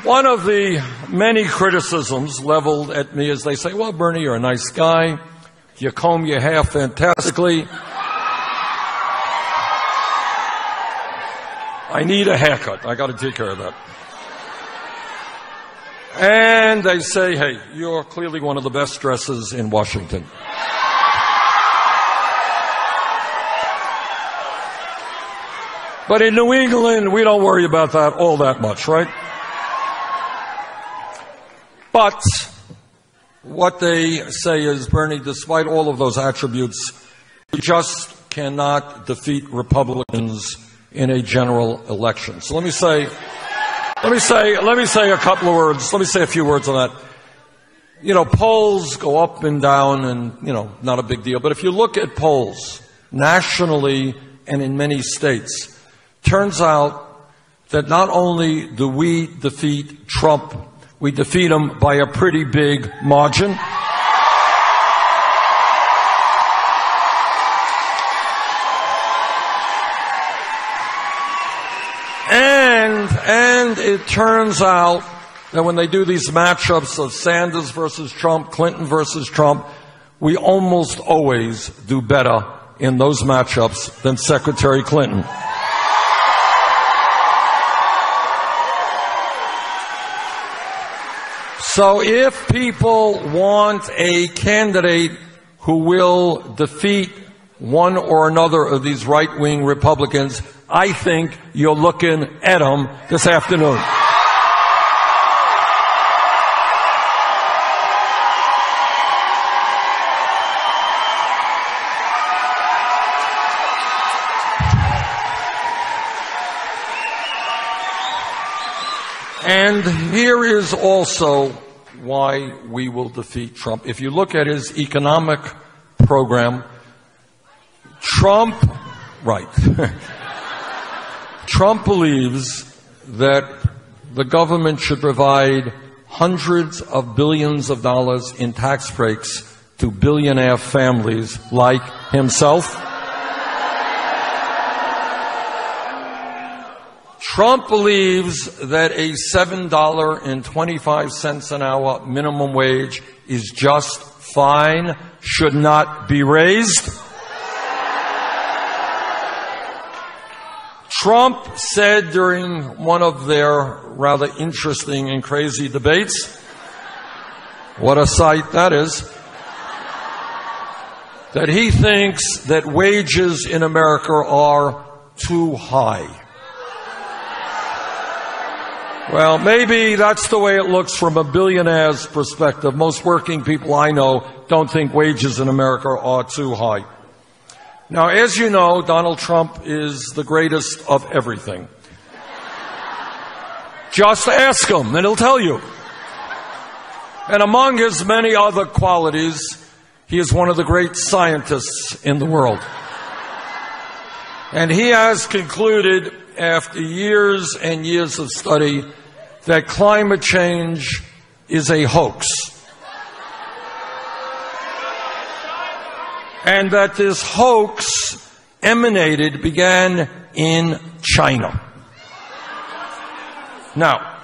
One of the many criticisms leveled at me is they say, well, Bernie, you're a nice guy. You comb your hair fantastically. I need a haircut. I got to take care of that. And they say, hey, you're clearly one of the best dressers in Washington. But in New England, we don't worry about that all that much, right? But what they say is, Bernie, despite all of those attributes, you just cannot defeat Republicans in a general election. So let me say a couple of words. Let me say a few words on that. You know, polls go up and down and, not a big deal. But if you look at polls nationally and in many states, turns out that not only do we defeat Trump, we defeat him by a pretty big margin. And it turns out that when they do these matchups of Sanders versus Trump, Clinton versus Trump, we almost always do better in those matchups than Secretary Clinton. So if people want a candidate who will defeat one or another of these right-wing Republicans, I think you're looking at them this afternoon. And here is also why we will defeat Trump. If you look at his economic program, Trump believes that the government should provide hundreds of billions of dollars in tax breaks to billionaire families like himself. Trump believes that a $7.25 an hour minimum wage is just fine, should not be raised. Trump said during one of their rather interesting and crazy debates, what a sight that is, that he thinks that wages in America are too high. Well, maybe that's the way it looks from a billionaire's perspective. Most working people I know don't think wages in America are too high. Now, as you know, Donald Trump is the greatest of everything. Just ask him, and he'll tell you. And among his many other qualities, he is one of the great scientists in the world. And he has concluded, after years and years of study, that climate change is a hoax. And that this hoax began in China. Now,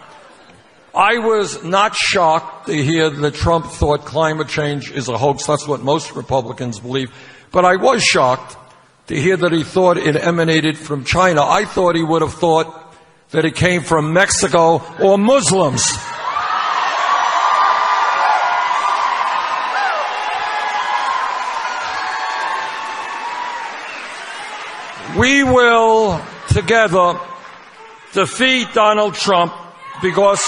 I was not shocked to hear that Trump thought climate change is a hoax. That's what most Republicans believe. But I was shocked to hear that he thought it emanated from China. I thought he would have thought that it came from Mexico or Muslims. We will together defeat Donald Trump because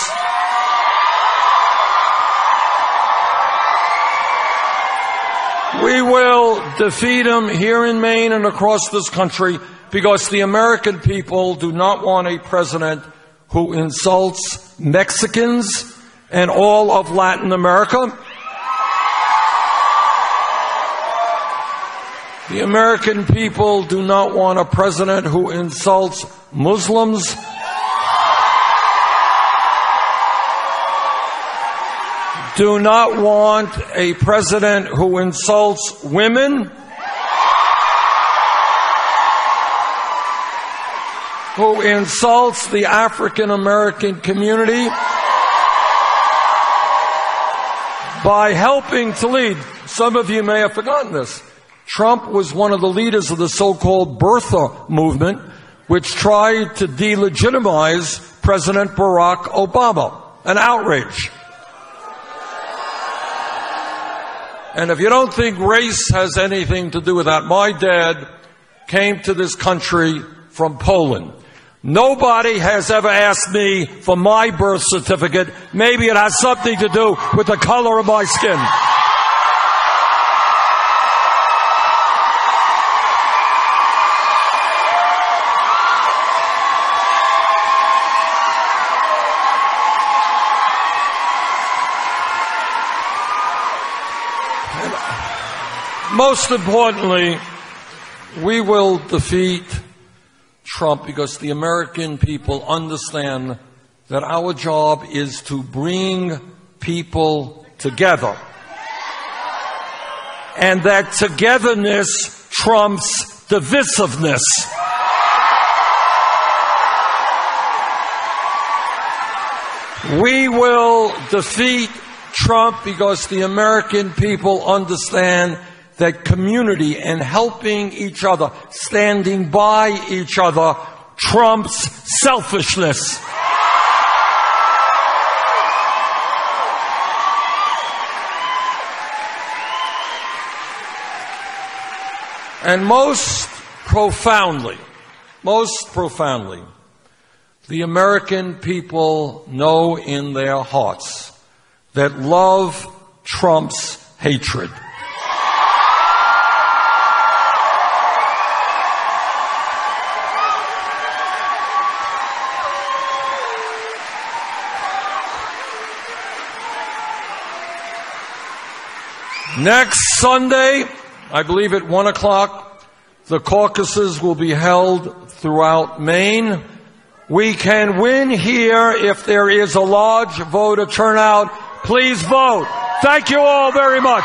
we will defeat him here in Maine and across this country because the American people do not want a president who insults Mexicans and all of Latin America. The American people do not want a president who insults Muslims. Do not want a president who insults women, who insults the African American community, by helping to lead. Some of you may have forgotten this. Trump was one of the leaders of the so-called birther movement, which tried to delegitimize President Barack Obama. An outrage. And if you don't think race has anything to do with that, my dad came to this country from Poland. Nobody has ever asked me for my birth certificate. Maybe it has something to do with the color of my skin. Most importantly, we will defeat Trump because the American people understand that our job is to bring people together. And that togetherness trumps divisiveness. We will defeat Trump because the American people understand that community and helping each other, standing by each other, trumps selfishness. And most profoundly, the American people know in their hearts that love trumps hatred. Next Sunday, I believe at 1 o'clock, the caucuses will be held throughout Maine. We can win here if there is a large voter turnout. Please vote. Thank you all very much.